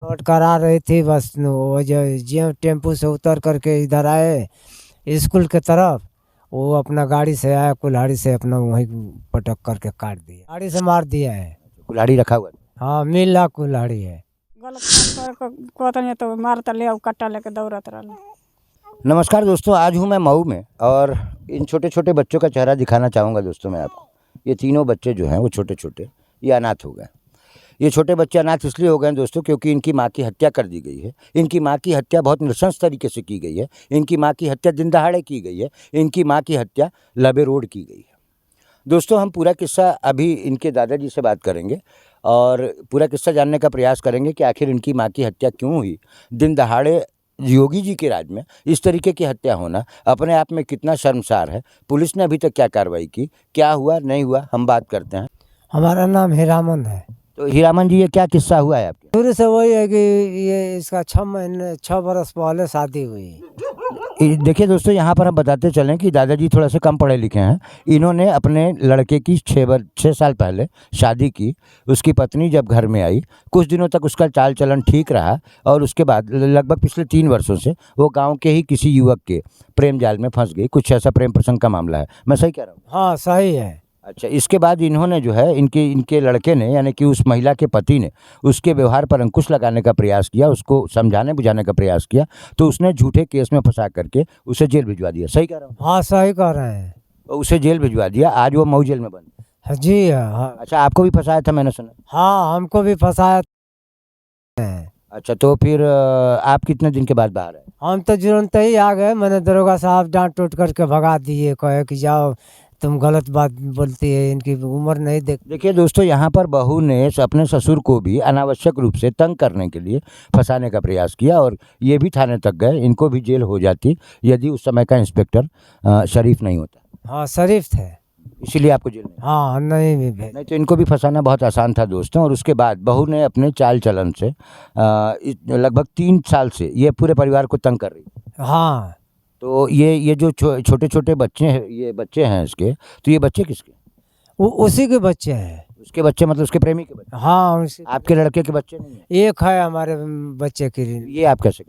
Note करा रही थी बस वो जो टेम्पू से उतर करके इधर आए स्कूल के तरफ। वो अपना गाड़ी से आया कुल्हाड़ी से अपना वहीं पटक करके काट दिया, गाड़ी से मार दिया है। कुल्हाड़ी रखा हुआ था। हाँ मिला कुल्हाड़ी है। गलत काम को नहीं तो मारता ले कट्टा लेके दौड़त रहना। नमस्कार दोस्तों, आज हूँ मैं मऊ में और इन छोटे छोटे बच्चों का चेहरा दिखाना चाहूँगा दोस्तों मैं आपको। ये तीनों बच्चे जो हैं वो छोटे छोटे ये अनाथ हो गए। ये छोटे बच्चे अनाथ इसलिए हो गए दोस्तों क्योंकि इनकी माँ की हत्या कर दी गई है। इनकी माँ की हत्या बहुत नृशंस तरीके से की गई है। इनकी माँ की हत्या दिन दहाड़े की गई है। इनकी माँ की हत्या लबे रोड की गई है। दोस्तों हम पूरा किस्सा अभी इनके दादाजी से बात करेंगे और पूरा किस्सा जानने का प्रयास करेंगे कि आखिर इनकी माँ की हत्या क्यों हुई। दिन दहाड़े योगी जी के राज में इस तरीके की हत्या होना अपने आप में कितना शर्मसार है। पुलिस ने अभी तक क्या कार्रवाई की, क्या हुआ नहीं हुआ, हम बात करते हैं। हमारा नाम हीरामन है। तो हीरामन जी, ये क्या किस्सा हुआ है आपके? शुरू से वही है कि ये इसका 6 बरस पहले शादी हुई। देखिए दोस्तों, यहाँ पर हम बताते चलें कि दादाजी थोड़ा से कम पढ़े लिखे हैं। इन्होंने अपने लड़के की 6 साल पहले शादी की। उसकी पत्नी जब घर में आई कुछ दिनों तक उसका चाल चलन ठीक रहा और उसके बाद लगभग पिछले 3 वर्षों से वो गांव के ही किसी युवक के प्रेम जाल में फंस गई। कुछ ऐसा प्रेम प्रसंग का मामला है, मैं सही कह रहा हूँ? हाँ सही है। अच्छा, इसके बाद इन्होंने जो है इनके लड़के ने यानी कि उस महिला के पति ने उसके व्यवहार पर अंकुश लगाने का प्रयास किया, उसको समझाने बुझाने का प्रयास किया, तो उसने झूठे केस में फंसा करके उसे जेल भिजवा दिया। सही कह रहा हूँ? हाँ सही कह रहे हैं। तो उसे जेल भिजवा दिया, आज वो मऊ जेल में बंद है। हाँ, जी हाँ। अच्छा, आपको भी फंसाया था मैंने सुना? हाँ हमको भी फंसाया है। अच्छा, तो फिर आप कितने दिन के बाद बाहर आए? हम तो तुरंत ही आ गए। मैंने दरोगा साहब डांट टूट करके भगा दिए, कहे कि जाओ तुम गलत बात बोलती है, इनकी उम्र नहीं देख। देखिए दोस्तों, यहाँ पर बहू ने अपने ससुर को भी अनावश्यक रूप से तंग करने के लिए फंसाने का प्रयास किया और ये भी थाने तक गए। इनको भी जेल हो जाती यदि उस समय का इंस्पेक्टर शरीफ नहीं होता। हाँ शरीफ थे, इसीलिए आपको जेल में। हाँ नहीं भी भेज। नहीं तो इनको भी फंसाना बहुत आसान था दोस्तों। और उसके बाद बहू ने अपने चाल चलन से लगभग 3 साल से ये पूरे परिवार को तंग कर रही थी। हाँ तो ये जो छोटे छोटे बच्चे हैं, ये बच्चे हैं इसके, तो ये बच्चे किसके? उसी के बच्चे हैं। उसके बच्चे मतलब उसके प्रेमी के बच्चे? हाँ उसी। आपके लड़के के बच्चे नहीं है? एक है हमारे बच्चे की। ये आप कैसे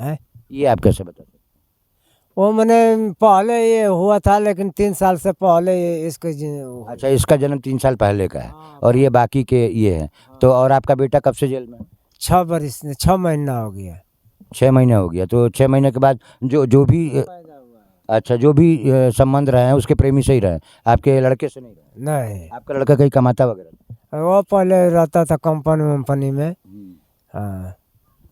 है ये आप कैसे बता सकते? वो मैंने पहले ये हुआ था, लेकिन 3 साल से पहले इसके अच्छा, इसका जन्म 3 साल पहले का है। हाँ। और ये बाकी के ये हैं। तो और आपका बेटा कब से जेल में? 6 महीना हो गया। 6 महीने हो गया। तो 6 महीने के बाद जो भी अच्छा, जो भी संबंध रहे हैं उसके प्रेमी से ही रहे, आपके लड़के से नहीं रहे? नहीं, आपका लड़का कहीं कमाता वगैरह? वो पहले रहता था कंपनी में। हाँ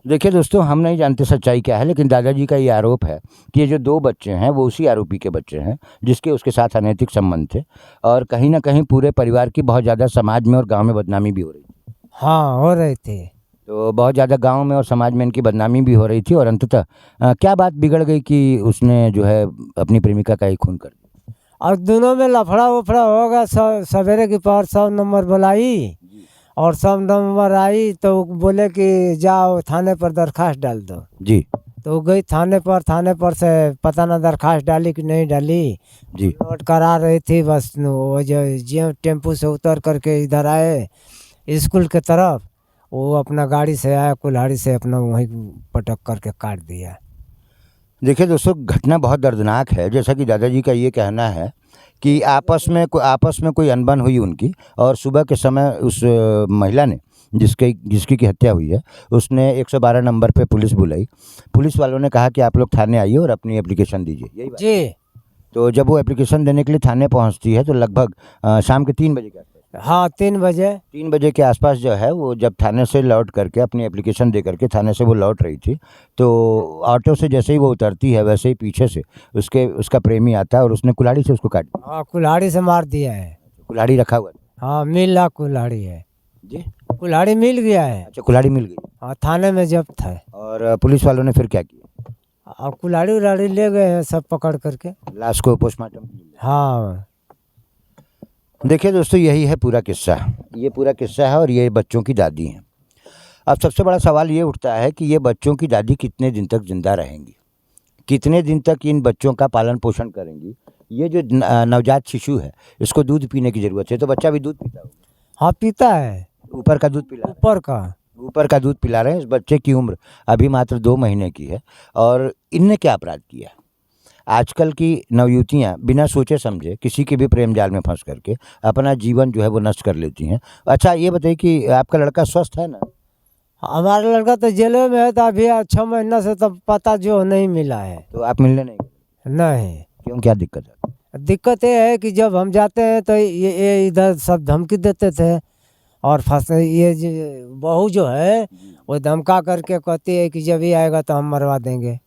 देखिए दोस्तों, हम नहीं जानते सच्चाई क्या है, लेकिन दादाजी का ये आरोप है कि ये जो 2 बच्चे हैं वो उसी आरोपी के बच्चे हैं जिसके उसके साथ अनैतिक संबंध थे और कहीं ना कहीं पूरे परिवार की बहुत ज़्यादा समाज में और गांव में बदनामी भी हो रही थी। हाँ हो रही थी। तो बहुत ज़्यादा गांव में और समाज में इनकी बदनामी भी हो रही थी और अंततः क्या बात बिगड़ गई कि उसने जो है अपनी प्रेमिका का ही खून कर दिया। और दोनों में लफड़ा वफड़ा होगा। सवेरे की पहर 100 नंबर बुलाई और 100 नंबर आई तो बोले कि जाओ थाने पर दरखास्त डाल दो जी तो गई थाने पर से पता ना दरखास्त डाली कि नहीं डाली। जी। नोट करा रही थी बस वो जो टेम्पू से उतर करके इधर आए स्कूल के तरफ। वो अपना गाड़ी से आया कुल्हाड़ी से अपना वहीं पटक करके काट दिया। देखिए दोस्तों, घटना बहुत दर्दनाक है। जैसा कि दादाजी का ये कहना है कि आपस में कोई अनबन हुई उनकी और सुबह के समय उस महिला ने जिसकी की हत्या हुई है उसने 112 नंबर पे पुलिस बुलाई। पुलिस वालों ने कहा कि आप लोग थाने आइए और अपनी एप्लीकेशन दीजिए, यही बात? जी। तो जब वो एप्लीकेशन देने के लिए थाने पहुंचती है तो लगभग शाम के 3 बजे के आसपास। हाँ 3 बजे के आसपास जो है वो जब थाने से लौट करके अपनी एप्लीकेशन दे करके थाने से वो लौट रही थी तो ऑटो से जैसे ही वो उतरती है वैसे ही पीछे से उसका प्रेमी आता है और उसने कुल्हाड़ी से उसको काट दिया। हाँ कुल्हाड़ी से मार दिया है। कुल्हाड़ी रखा हुआ था? हाँ मिला कुल्हाड़ी है जी, कुल्हाड़ी मिल गया है। अच्छा, कुल्हाड़ी मिल गई। हाँ थाने में जब्त है। और पुलिस वालों ने फिर क्या किया? और कुल्हाड़ी उलाड़ी ले गए हैं सब पकड़ करके। लाश को पोस्टमार्टम? हाँ देखिए दोस्तों, यही है पूरा किस्सा। ये पूरा किस्सा है और ये बच्चों की दादी हैं। अब सबसे बड़ा सवाल ये उठता है कि ये बच्चों की दादी कितने दिन तक जिंदा रहेंगी, कितने दिन तक इन बच्चों का पालन पोषण करेंगी। ये जो नवजात शिशु है इसको दूध पीने की ज़रूरत है, तो बच्चा भी दूध पीता होगा? हाँ पीता है। ऊपर का दूध पिला? ऊपर का। ऊपर का दूध पिला रहे हैं। इस बच्चे की उम्र अभी मात्र 2 महीने की है और इनने क्या अपराध किया? आजकल की नवयुवतियाँ बिना सोचे समझे किसी के भी प्रेम जाल में फंस करके अपना जीवन जो है वो नष्ट कर लेती हैं। अच्छा ये बताइए कि आपका लड़का स्वस्थ है ना? हमारा लड़का तो जेल में है, तो अभी 6 महीना से तो पता जो नहीं मिला है। तो आप मिलने नहीं गए? नहीं, क्यों, क्या दिक्कत है? दिक्कत ये है कि जब हम जाते हैं तो ये इधर सब धमकी देते थे, और ये बहू जो है वो धमका करके कहती है कि जब ये आएगा तो हम मरवा देंगे।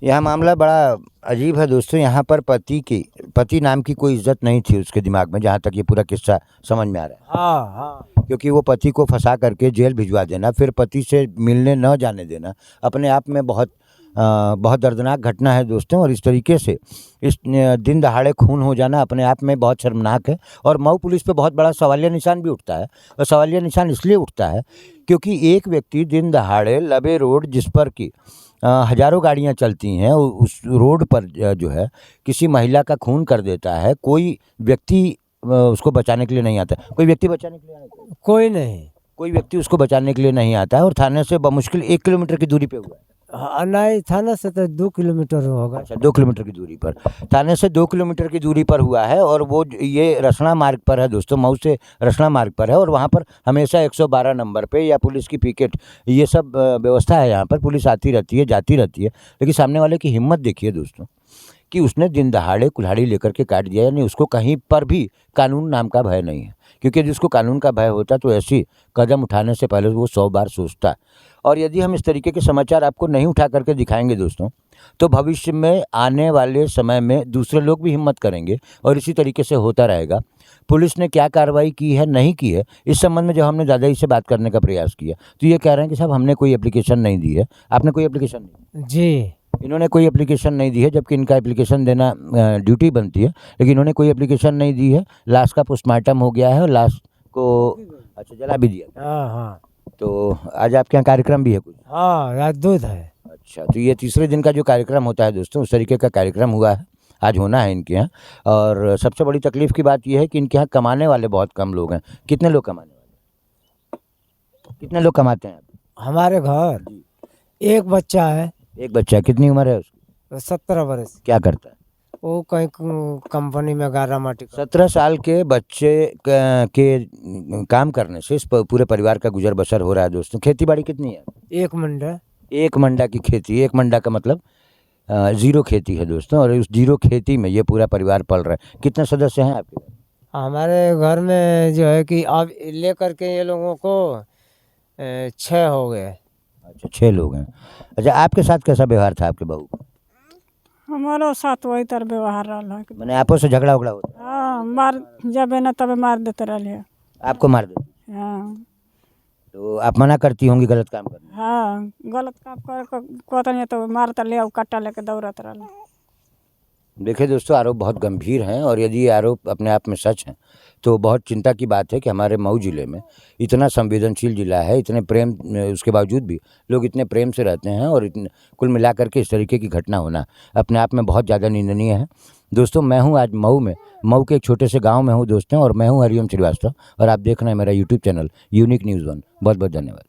यह मामला बड़ा अजीब है दोस्तों। यहाँ पर पति नाम की कोई इज्जत नहीं थी उसके दिमाग में, जहाँ तक ये पूरा किस्सा समझ में आ रहा है। हाँ हाँ, क्योंकि वो पति को फंसा करके जेल भिजवा देना, फिर पति से मिलने न जाने देना, अपने आप में बहुत दर्दनाक घटना है दोस्तों। और इस तरीके से इस दिन दहाड़े खून हो जाना अपने आप में बहुत शर्मनाक है। और मऊ पुलिस पे बहुत बड़ा सवालिया निशान भी उठता है। और सवालिया निशान इसलिए उठता है क्योंकि एक व्यक्ति दिन दहाड़े लबे रोड, जिस पर कि हज़ारों गाड़ियां चलती हैं, उस रोड पर जो है किसी महिला का खून कर देता है। कोई व्यक्ति उसको बचाने के लिए नहीं आता। कोई व्यक्ति बचाने के लिए आता है? कोई नहीं। कोई व्यक्ति उसको बचाने के लिए नहीं आता है। और थाने से बमुश्किल 1 किलोमीटर की दूरी पे हुआ है। हाँ, नहीं, थाना से तो 2 किलोमीटर होगा। अच्छा, 2 किलोमीटर की दूरी पर, थाने से 2 किलोमीटर की दूरी पर हुआ है। और वो ये रसना मार्ग पर है दोस्तों, मऊ से रसना मार्ग पर है। और वहाँ पर हमेशा 112 नंबर पे या पुलिस की पिकेट, ये सब व्यवस्था है। यहाँ पर पुलिस आती रहती है, जाती रहती है। लेकिन सामने वाले की हिम्मत देखिए दोस्तों, कि उसने दिन दहाड़े कुल्हाड़ी लेकर के काट दिया। यानी उसको कहीं पर भी कानून नाम का भय नहीं है। क्योंकि जिसको कानून का भय होता तो ऐसी कदम उठाने से पहले वो 100 बार सोचता। और यदि हम इस तरीके के समाचार आपको नहीं उठा करके दिखाएंगे दोस्तों, तो भविष्य में आने वाले समय में दूसरे लोग भी हिम्मत करेंगे और इसी तरीके से होता रहेगा। पुलिस ने क्या कार्रवाई की है, नहीं की है, इस संबंध में जब हमने दादाजी से बात करने का प्रयास किया तो ये कह रहे हैं कि साहब हमने कोई एप्लीकेशन नहीं दी है। आपने कोई एप्लीकेशन नहीं दी? जी, इन्होंने कोई एप्लीकेशन नहीं दी है, जबकि इनका एप्लीकेशन देना ड्यूटी बनती है। लेकिन इन्होंने कोई एप्लीकेशन नहीं दी है। लाश का पोस्टमार्टम हो गया है और लाश को अच्छा जला भी दिया। हाँ हाँ तो आज आपके यहाँ कार्यक्रम भी है कुछ? हाँ, आज दूध है। अच्छा, तो ये तीसरे दिन का जो कार्यक्रम होता है दोस्तों, उस तरीके का कार्यक्रम हुआ है, आज होना है इनके यहाँ। और सबसे बड़ी तकलीफ़ की बात यह है कि इनके यहाँ कमाने वाले बहुत कम लोग हैं। कितने लोग कमाने वाले, कितने लोग कमाते हैं? हमारे घर एक बच्चा है। एक बच्चा, कितनी उम्र है उसकी? 17 वर्ष। क्या करता है? वो कहीं कंपनी में गारा माटी का। 17 साल के बच्चे के काम करने से इस पूरे परिवार का गुजर बसर हो रहा है दोस्तों। खेती बाड़ी कितनी है? 1 मंडा। 1 मंडा की खेती। 1 मंडा का मतलब 0 खेती है दोस्तों। और उस 0 खेती में ये पूरा परिवार पल रहा है। कितने सदस्य हैं आपके घर? हमारे घर में जो है कि अब लेकर के ये लोगों को 6 हो गए। अच्छा, 6 लोग हैं। अच्छा, आपके साथ कैसा व्यवहार था आपके बहू का? हमारो साथ वही तरह व्यवहार रहा है। मैंने आपस से झगड़ा उगड़ा होता है? हाँ, मार जब ना तब मार देते रहे। आपको मार दे? हाँ तो आप मना करती होंगी गलत काम करने? हाँ, गलत काम कर कहता नहीं तो मारता ले और कट्टा लेके दौड़त रहा। देखिए दोस्तों, आरोप बहुत गंभीर हैं। और यदि ये आरोप अपने आप में सच हैं तो बहुत चिंता की बात है कि हमारे मऊ ज़िले में, इतना संवेदनशील ज़िला है, इतने प्रेम उसके बावजूद भी लोग इतने प्रेम से रहते हैं, और इतने कुल मिलाकर के इस तरीके की घटना होना अपने आप में बहुत ज़्यादा निंदनीय है दोस्तों। मैं हूं आज मऊ में, मऊ के एक छोटे से गांव में हूं दोस्तों, और मैं हूं हरिओम श्रीवास्तव, और आप देख रहे हैं मेरा यूट्यूब चैनल यूनिक न्यूज़ 1। बहुत बहुत धन्यवाद।